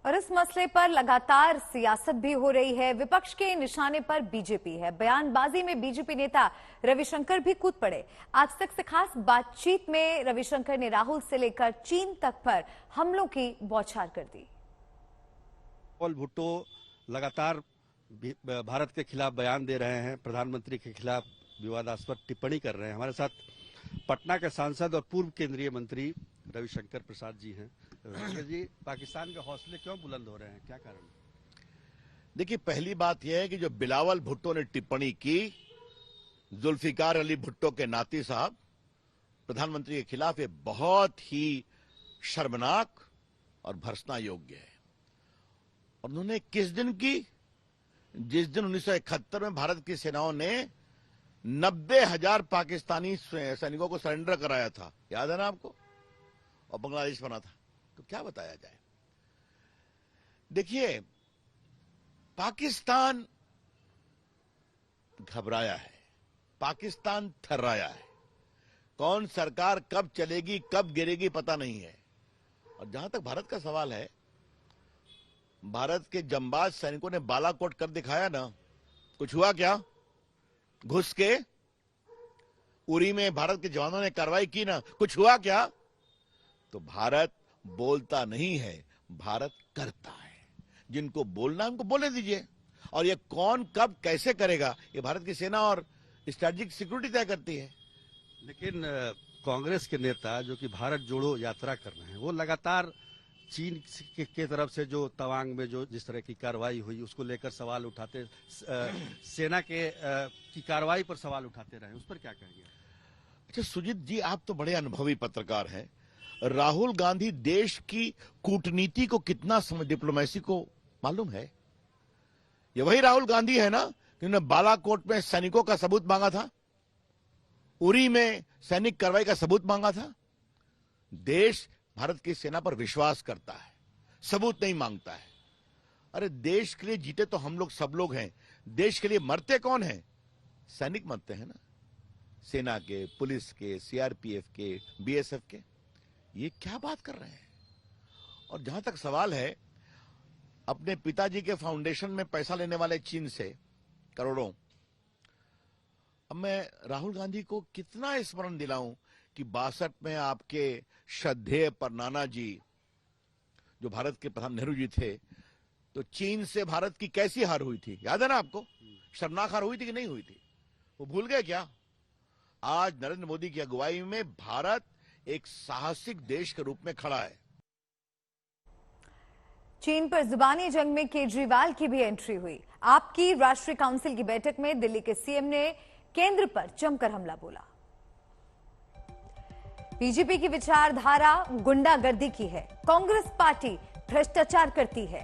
और इस मसले पर लगातार सियासत भी हो रही है। विपक्ष के निशाने पर बीजेपी है। बयानबाजी में बीजेपी नेता रविशंकर भी कूद पड़े। आज तक से खास बातचीत में रविशंकर ने राहुल से लेकर चीन तक पर हमलों की बौछार कर दी। भुट्टो लगातार भारत के खिलाफ बयान दे रहे हैं, प्रधानमंत्री के खिलाफ विवादास्पद टिप्पणी कर रहे हैं। हमारे साथ पटना के सांसद और पूर्व केंद्रीय मंत्री रविशंकर प्रसाद जी हैं। रविशंकर जी, पाकिस्तान के हौसले क्यों बुलंद हो रहे हैं, क्या कारण? देखिए, पहली बात यह है कि जो बिलावल भुट्टो ने टिप्पणी की, जुल्फिकार अली भुट्टो के नाती साहब प्रधानमंत्री के खिलाफ, ये बहुत ही शर्मनाक और भर्त्सना योग्य है। और उन्होंने किस दिन की? जिस दिन 1971 में भारत की सेनाओं ने 90,000 पाकिस्तानी सैनिकों को सरेंडर कराया था, याद है ना आपको, और बांग्लादेश बना था। तो क्या बताया जाए? देखिए, पाकिस्तान घबराया है, पाकिस्तान थर्राया है। कौन सरकार कब चलेगी, कब गिरेगी, पता नहीं है। और जहां तक भारत का सवाल है, भारत के जंबाज सैनिकों ने बालाकोट कर दिखाया ना, कुछ हुआ क्या? घुस के उरी में भारत के जवानों ने कार्रवाई की ना, कुछ हुआ क्या? तो भारत बोलता नहीं है, भारत करता है। जिनको बोलना है उनको बोलने दीजिए। और ये कौन कब कैसे करेगा, ये भारत की सेना और स्ट्रेटेजिक सिक्योरिटी तय करती है। लेकिन कांग्रेस के नेता जो कि भारत जोड़ो यात्रा कर रहे हैं, वो लगातार चीन के तरफ से जो तवांग में जो जिस तरह की कार्रवाई हुई उसको लेकर सवाल उठाते, सेना के की कार्रवाई पर सवाल उठाते रहे, उस पर क्या कहेंगे? अच्छा सुजीत जी, आप तो बड़े अनुभवी पत्रकार हैं। राहुल गांधी देश की कूटनीति को कितना समझ, डिप्लोमेसी को मालूम है? ये वही राहुल गांधी है ना जिन्होंने बालाकोट में सैनिकों का सबूत मांगा था, उरी में सैनिक कार्रवाई का सबूत मांगा था। देश भारत की सेना पर विश्वास करता है, सबूत नहीं मांगता है। अरे देश के लिए जीते तो हम लोग सब लोग हैं, देश के लिए मरते कौन है? सैनिक मरते हैं ना, सेना के, पुलिस के, सीआरपीएफ के, बीएसएफ के। ये क्या बात कर रहे हैं? और जहां तक सवाल है अपने पिताजी के फाउंडेशन में पैसा लेने वाले चीन से करोड़ों, अब मैं राहुल गांधी को कितना स्मरण दिलाऊं कि 62 में आपके श्रद्धेय परनाना जी, जो भारत के प्रधान नेहरू जी थे, तो चीन से भारत की कैसी हार हुई थी, याद है ना आपको? शर्मनाक हार हुई थी कि नहीं हुई थी? वो भूल गए क्या? आज नरेंद्र मोदी की अगुवाई में भारत एक साहसिक देश के रूप में खड़ा है। चीन पर जुबानी जंग में केजरीवाल की भी एंट्री हुई। आपकी राष्ट्रीय काउंसिल की बैठक में दिल्ली के सीएम ने केंद्र पर जमकर हमला बोला। बीजेपी की विचारधारा गुंडागर्दी की है, कांग्रेस पार्टी भ्रष्टाचार करती है।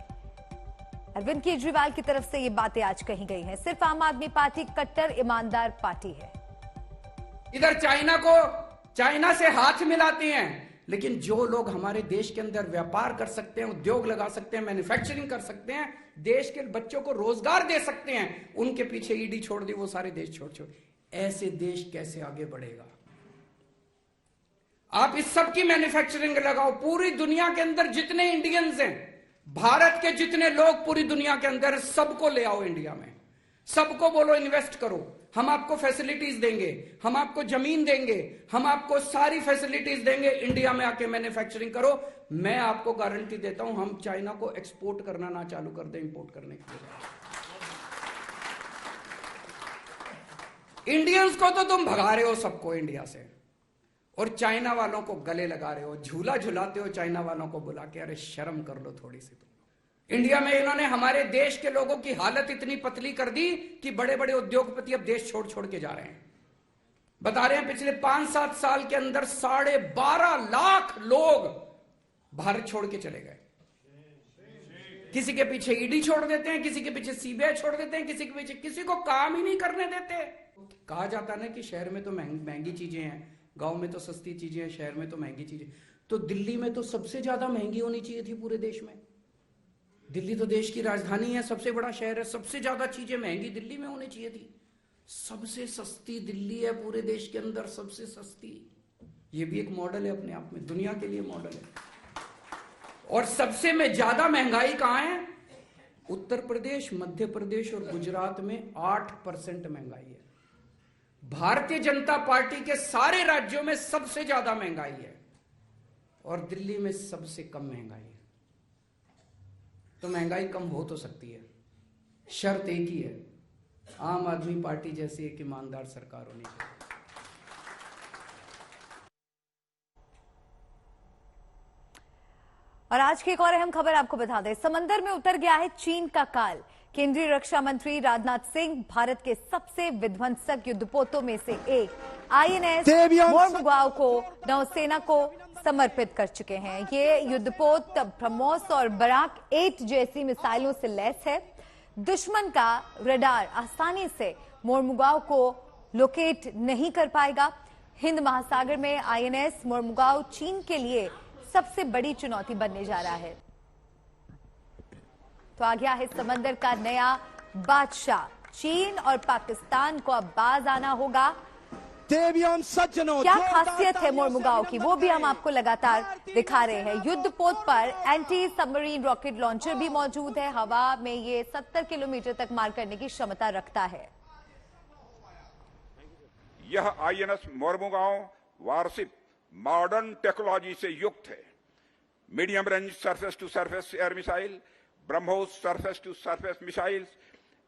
अरविंद केजरीवाल की तरफ से ये बातें आज कही गई हैं। सिर्फ आम आदमी पार्टी कट्टर ईमानदार पार्टी है। इधर चाइना से हाथ मिलाते हैं, लेकिन जो लोग हमारे देश के अंदर व्यापार कर सकते हैं, उद्योग लगा सकते हैं, मैन्युफैक्चरिंग कर सकते हैं, देश के बच्चों को रोजगार दे सकते हैं, उनके पीछे ईडी छोड़ दी, वो सारे देश छोड़। ऐसे देश कैसे आगे बढ़ेगा? आप इस सब की मैन्युफैक्चरिंग लगाओ। पूरी दुनिया के अंदर जितने इंडियंस हैं, भारत के जितने लोग पूरी दुनिया के अंदर, सबको ले आओ इंडिया में। सबको बोलो इन्वेस्ट करो, हम आपको फैसिलिटीज देंगे, हम आपको जमीन देंगे, हम आपको सारी फैसिलिटीज देंगे, इंडिया में आके मैन्युफैक्चरिंग करो। मैं आपको गारंटी देता हूं, हम चाइना को एक्सपोर्ट करना ना चालू कर दें, इंपोर्ट करने के लिए। इंडियंस को तो तुम भगा रहे हो सबको इंडिया से, और चाइना वालों को गले लगा रहे हो, झूला झुलाते हो चाइना वालों को बुला के। अरे शर्म कर लो थोड़ी सी। तुम इंडिया में इन्होंने हमारे देश के लोगों की हालत इतनी पतली कर दी कि बड़े बड़े उद्योगपति अब देश छोड़ छोड़ के जा रहे हैं। बता रहे हैं पिछले 5-7 साल के अंदर 12.5 लाख लोग भारत छोड़ के चले गए। किसी के पीछे ईडी छोड़ देते हैं, किसी के पीछे सीबीआई छोड़ देते हैं, किसी के पीछे, किसी को काम ही नहीं करने देते। कहा जाता है ना कि शहर में तो महंगी चीजें हैं, गांव में तो सस्ती चीजें हैं, शहर में तो महंगी चीजें। तो दिल्ली में तो सबसे ज्यादा महंगी होनी चाहिए थी पूरे देश में। दिल्ली तो देश की राजधानी है, सबसे बड़ा शहर है, सबसे ज्यादा चीजें महंगी दिल्ली में होनी चाहिए थी। सबसे सस्ती दिल्ली है पूरे देश के अंदर, सबसे सस्ती। ये भी एक मॉडल है अपने आप में, दुनिया के लिए मॉडल है। और सबसे में ज्यादा महंगाई कहां है? उत्तर प्रदेश, मध्य प्रदेश और गुजरात में 8% महंगाई है। भारतीय जनता पार्टी के सारे राज्यों में सबसे ज्यादा महंगाई है और दिल्ली में सबसे कम महंगाई है। तो महंगाई कम हो तो सकती है, शर्त एक ही है, आम आदमी पार्टी जैसी एक ईमानदार सरकार होनी चाहिए। और आज की एक और अहम खबर आपको बता दें, समंदर में उतर गया है चीन का काल। केंद्रीय रक्षा मंत्री राजनाथ सिंह भारत के सबसे विध्वंसक युद्धपोतों में से एक आईएनएस मोरमुगाओ को नौसेना को समर्पित कर चुके हैं। ये युद्धपोत ब्रह्मोस और बराक 8 जैसी मिसाइलों से लैस है। दुश्मन का रडार आसानी से मोरमुगाओ को लोकेट नहीं कर पाएगा। हिंद महासागर में आईएनएस मोरमुगाओ चीन के लिए सबसे बड़ी चुनौती बनने जा रहा है। तो आ गया है समंदर का नया बादशाह। चीन और पाकिस्तान को अब बाज आना होगा। क्या खासियत है मोरमुगाओ की, वो भी हम आपको लगातार दिखा रहे हैं। युद्धपोत पर एंटी सबमरीन रॉकेट लॉन्चर भी मौजूद है। हवा में ये 70 किलोमीटर तक मार करने की क्षमता रखता है। यह INS Mormugao warship modern technology से युक्त है। Medium range surface to surface air missile, BrahMos surface to surface missiles,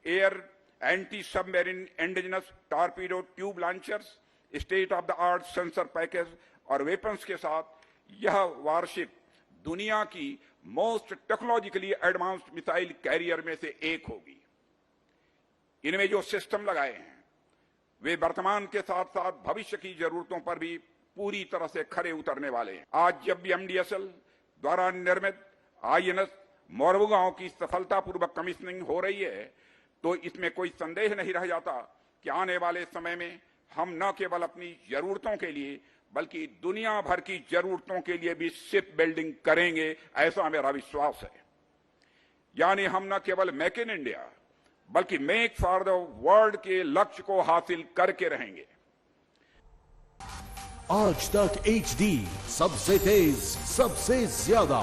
air anti submarine indigenous torpedo tube launchers, state of the art sensor package और वेपन्स के साथ यह वारशिप दुनिया की most technologically advanced missile carrier में से एक होगी। इनमें जो सिस्टम लगाए हैं वे वर्तमान के साथ साथ भविष्य की जरूरतों पर भी पूरी तरह से खरे उतरने वाले हैं। आज जब भी एमडीएसएल द्वारा निर्मित आईएनएस मोरमुगाओ की सफलतापूर्वक कमीशनिंग हो रही है तो इसमें कोई संदेह नहीं रह जाता कि आने वाले समय में हम न केवल अपनी जरूरतों के लिए बल्कि दुनिया भर की जरूरतों के लिए भी शिप बिल्डिंग करेंगे, ऐसा मेरा विश्वास है। यानी हम न केवल मेक इन इंडिया बल्कि मेक फॉर द वर्ल्ड के लक्ष्य को हासिल करके रहेंगे। आज तक HD सबसे तेज सबसे ज्यादा।